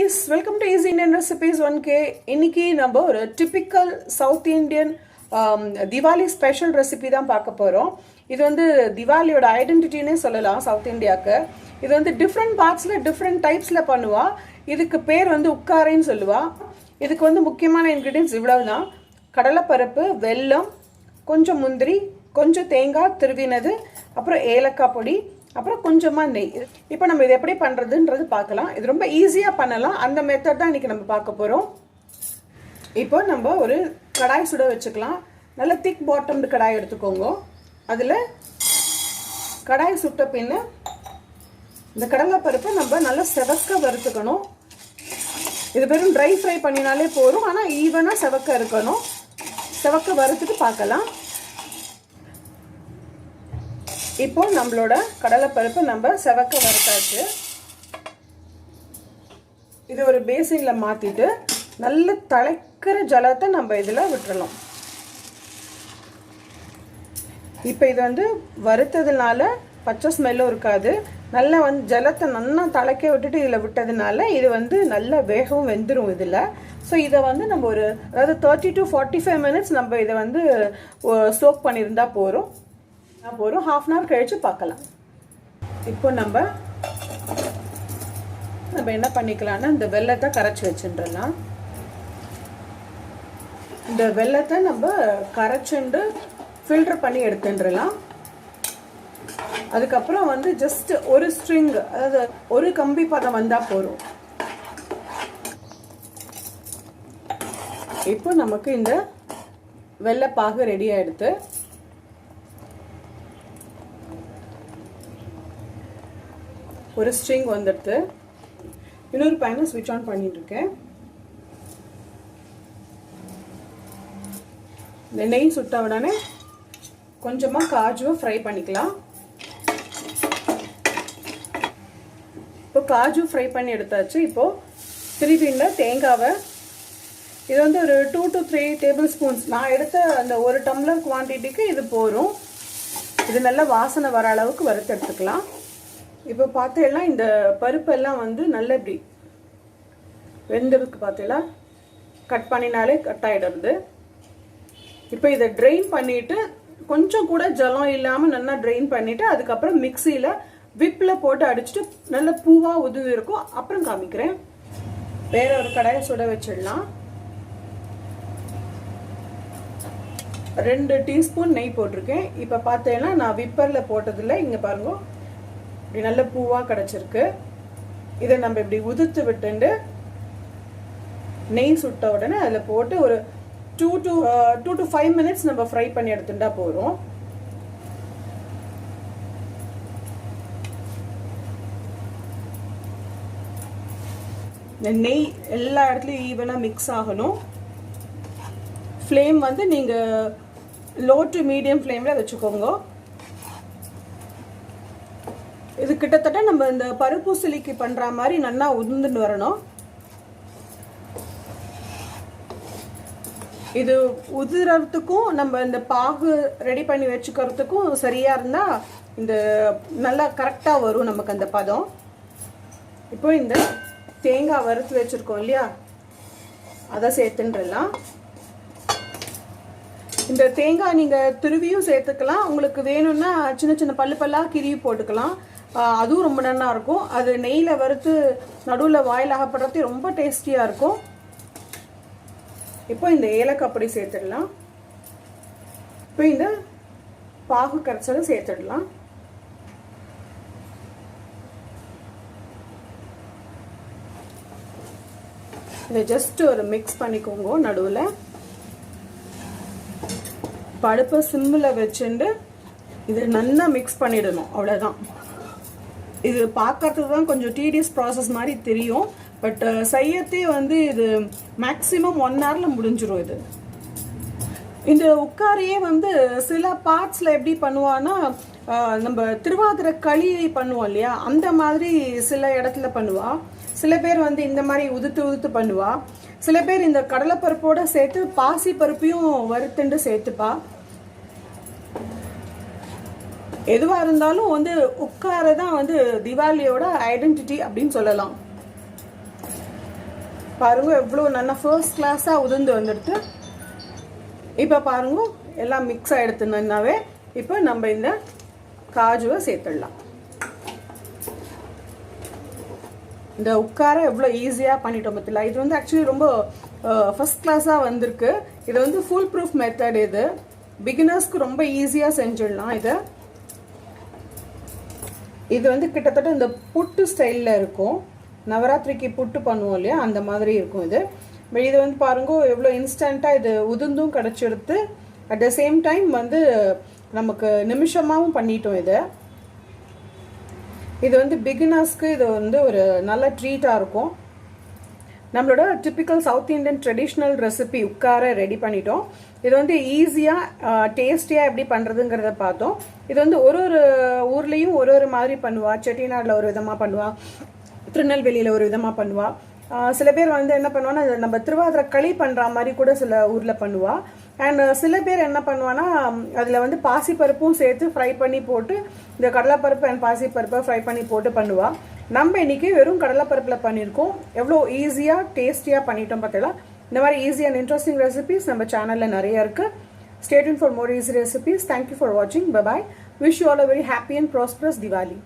foodies, welcome to Easy Indian Recipes 1K. இன்னைக்கு நம்ம ஒரு typical South Indian Diwali special recipe தான் பார்க்க போறோம். இது வந்து திவாலியோட ஐடென்டிட்டினே சொல்லலாம் சவுத் இந்தியாக்கு. இது வந்து டிஃப்ரெண்ட் பார்ட்ஸ்ல டிஃப்ரெண்ட் டைப்ஸ்ல பண்ணுவா. இதுக்கு பேர் வந்து உக்காரைன்னு சொல்லுவா. இதுக்கு வந்து முக்கியமான இன்கிரிடியன்ட்ஸ் இவ்வளவுதான். கடலைப்பருப்பு, வெல்லம், கொஞ்சம் முந்திரி, கொஞ்சம் தேங்காய் திருவினது, அப்புறம் ஏலக்காய் பொடி, அப்புறம் கொஞ்சமாக நெய். இப்போ நம்ம இதை எப்படி பண்ணுறதுன்றது பார்க்கலாம். இது ரொம்ப ஈஸியாக பண்ணலாம். அந்த மெத்தட் தான் இன்றைக்கி நம்ம பார்க்க போகிறோம். இப்போ நம்ம ஒரு கடாய் சுட வச்சுக்கலாம். நல்ல திக் பாட்டம்டு கடாய் எடுத்துக்கோங்க. அதில் கடாய் சுட்ட பின்ன இந்த கடலைப்பருப்பை நம்ம நல்லா செவக்க வறுத்துக்கணும். இது வெறும் ட்ரை ஃப்ரை பண்ணினாலே போதும், ஆனால் ஈவனாக செவக்க இருக்கணும். செவக்க வறுத்துட்டு பார்க்கலாம். இப்போ நம்மளோட கடலைப்பருப்பு நம்ம செவக்க வறுத்தாச்சு. இது ஒரு பேசினில் மாற்றிட்டு நல்ல தலைக்கிற ஜலத்தை நம்ம இதில் விட்டுறலாம். இப்போ இது வந்து வறுத்ததுனால பச்சை ஸ்மெல்லும் இருக்காது. நல்லா வந்து ஜலத்தை நல்லா தலைக்க விட்டுட்டு இதில் விட்டதுனால இது வந்து நல்லா வேகவும் வெந்துடும் இதில். ஸோ இதை வந்து நம்ம ஒரு அதாவது 30 to 45 minutes நம்ம இதை வந்து சோக் பண்ணியிருந்தா போகிறோம். ஹாஃப் அன் ஹவர் கழிச்சு பார்க்கலாம். இப்போ நம்ம என்ன பண்ணிக்கலாம்னா இந்த வெல்லத்தை கரைச்சி வச்சுட்டுலாம். இந்த வெல்லத்தை நம்ம கரைச்சுண்டு ஃபில்டர் பண்ணி எடுத்துட்டுலாம். அதுக்கப்புறம் வந்து ஜஸ்ட் ஒரு ஸ்ட்ரிங், அதாவது ஒரு கம்பி பதம் வந்தால் போதும். இப்போ நமக்கு இந்த வெல்லைப்பாகு ரெடி ஆகிடுது. ஒரு ஸ்ட்ரிங் வந்துடுது. இன்னொரு பேனை ஸ்விட்ச் ஆன் பண்ணிட்டு இருக்கேன். இந்த நெய் சுட்ட உடனே கொஞ்சமாக காஜுவை ஃப்ரை பண்ணிக்கலாம். இப்போ காஜு ஃப்ரை பண்ணி எடுத்தாச்சு. இப்போது திருவிண்ட தேங்காவை இது வந்து ஒரு 2 to 3 டேபிள் ஸ்பூன்ஸ் நான் எடுத்த அந்த ஒரு டம்ளர் குவான்டிட்டிக்கு இது போகும். இது நல்லா வாசனை வர அளவுக்கு வறுத்து எடுத்துக்கலாம். இப்போ பார்த்தீங்கன்னா இந்த பருப்பெல்லாம் வந்து நல்லா இப்படி வெந்திருக்கு. பார்த்தீங்களா, கட் பண்ணினாலே கட் ஆகிடுறது. இப்போ இதை ட்ரெயின் பண்ணிவிட்டு கொஞ்சம் கூட ஜலம் இல்லாமல் நல்லா ட்ரெயின் பண்ணிவிட்டு அதுக்கப்புறம் மிக்சியில் விப்பில் போட்டு அடிச்சுட்டு நல்ல பூவாக உதவி இருக்கும். அப்புறம் காமிக்கிறேன். வேற ஒரு கடாயை சுட வச்சிடலாம். 2 டீஸ்பூன் நெய் போட்டிருக்கேன். இப்போ பார்த்தீங்கன்னா நான் விப்பரில் போட்டதில்லை. இங்கே பாருங்க, இப்படி நல்ல பூவாக கிடச்சிருக்கு. இதை நம்ம இப்படி உதுத்து விட்டுண்டு நெய் சுட்ட உடனே அதில் போட்டு ஒரு 2 to 5 minutes நம்ம ஃப்ரை பண்ணி எடுத்துட்டா போகிறோம். இந்த நெய் எல்லா இடத்துலையும் ஈவனாக மிக்ஸ் ஆகணும். ஃப்ளேம் வந்து நீங்கள் லோ டு மீடியம் ஃப்ளேமில் வச்சுக்கோங்க. இது கிட்டத்தட்ட நம்ம இந்த பருப்பு சிலிக்கு பண்ணுற மாதிரி நல்லா உதிர்ந்துட்டு வரணும். இது உதிரத்துக்கும் நம்ம இந்த பாகு ரெடி பண்ணி வச்சுக்கிறதுக்கும் சரியாக இருந்தால் இந்த நல்லா கரெக்டாக வரும் நமக்கு அந்த பதம். இப்போ இந்த தேங்காய் வறுத்து வச்சுருக்கோம் இல்லையா, அதை சேர்த்துன்றலாம். இந்த தேங்காய் நீங்கள் துருவியும் சேர்த்துக்கலாம். உங்களுக்கு வேணும்னா சின்ன சின்ன பல்லு பல்லாக கிருவி போட்டுக்கலாம். அதுவும் ரொம்ப நல்லா இருக்கும். அது நெய்யில் வறுத்து நடுவில் வாயில் அகப்படுறது ரொம்ப டேஸ்டியாக இருக்கும். இப்போ இந்த ஏலக்காய் பொடி சேர்த்துடலாம். இப்போ இந்த பாகு கரைச்சலை சேர்த்துடலாம். இதை ஜஸ்ட் ஒரு மிக்ஸ் பண்ணிக்கோங்க. நடுவில் அடுப்பை சிம்மில் வச்சுட்டு இதை நல்லா மிக்ஸ் பண்ணிடணும். அவ்வளோதான். இது பார்க்கறதுக்கு தான் கொஞ்சம் டீடியஸ் ப்ராசஸ் மாதிரி தெரியும். பட் செய்யத்தே வந்து இது மேக்ஸிமம் 1 hourல முடிஞ்சிடும். இது இந்த உக்காரையே வந்து சில பார்ட்ஸில் எப்படி பண்ணுவான்னா, நம்ம திருவாதிரை களி பண்ணுவோம் இல்லையா, அந்த மாதிரி சில இடத்துல பண்ணுவா. சில பேர் வந்து இந்த மாதிரி உதுத்து பண்ணுவா. சில பேர் இந்த கடலைப்பருப்போட சேர்த்து பாசி பருப்பையும் வறுத்துண்டு சேர்த்துப்பா. எதுவாக இருந்தாலும் வந்து உக்காரை தான் வந்து திவாலியோட ஐடென்டிட்டி அப்படின்னு சொல்லலாம். பாருங்க எவ்வளோ நல்லா ஃபர்ஸ்ட் கிளாஸாக உதிர்ந்து வந்துடுது. இப்போ பாருங்க எல்லாம் மிக்ஸ் ஆகிடுத்துனாவே இப்போ நம்ம இந்த காஜுவை சேர்த்துடலாம். இந்த உக்காரை எவ்வளோ ஈஸியாக பண்ணிட்டோம் பார்த்தீங்களா. இது வந்து ஆக்சுவலி ரொம்ப ஃபர்ஸ்ட் கிளாஸாக வந்திருக்கு. இது வந்து ஃபுல் ப்ரூஃப் மெத்தட். இது பிகினர்ஸ்க்கு ரொம்ப ஈஸியாக செஞ்சிடலாம். இது வந்து கிட்டத்தட்ட இந்த புட்டு ஸ்டைலில் இருக்கும். நவராத்திரிக்கு புட்டு பண்ணுவோம் இல்லையா, அந்த மாதிரி இருக்கும் இது. பட் இது வந்து பாருங்க எவ்வளோ இன்ஸ்டண்ட்டாக இது உதிர்ந்தும் கிடச்சிடுத்து. அட் த சேம் டைம் வந்து நமக்கு நிமிஷமாகவும் பண்ணிட்டோம். இது வந்து பிகினர்ஸ்க்கு இது வந்து ஒரு நல்ல ட்ரீட்டாக இருக்கும். நம்மளோட typical south Indian traditional recipe ukkarai ready பண்ணிட்டோம். இது வந்து ஈஸியாக டேஸ்டியாக எப்படி பண்ணுறதுங்கிறத பார்த்தோம். இது வந்து ஒரு ஒரு ஊர்லேயும் ஒரு ஒரு மாதிரி பண்ணுவா. செட்டிநாடில் ஒரு விதமாக பண்ணுவா, திருநெல்வேலியில் ஒரு விதமாக பண்ணுவா. சில பேர் வந்து என்ன பண்ணுவான்னா நம்ம திருவாதிரை களி பண்ணுற மாதிரி கூட சில ஊரில் பண்ணுவா. அண்ட் சில பேர் என்ன பண்ணுவான்னா அதில் வந்து பாசிப்பருப்பும் சேர்த்து ஃப்ரை பண்ணி போட்டு இந்த கடலைப்பருப்பு அண்ட் பாசிப்பருப்பை ஃப்ரை பண்ணி போட்டு பண்ணுவா. நம்ம இன்னைக்கு வெறும் கடலைப்பருப்பில் பண்ணியிருக்கோம். எவ்வளோ ஈஸியாக டேஸ்டியாக பண்ணிட்டோம் பார்த்தீங்களா. இந்த மாதிரி ஈஸி அண்ட் இன்ட்ரெஸ்டிங் ரெசிபிஸ் நம்ம சேனலில் நிறைய இருக்குது. Stay tuned for more easy recipes. Thank you for watching. Bye bye. Wish you all a very happy and prosperous Diwali.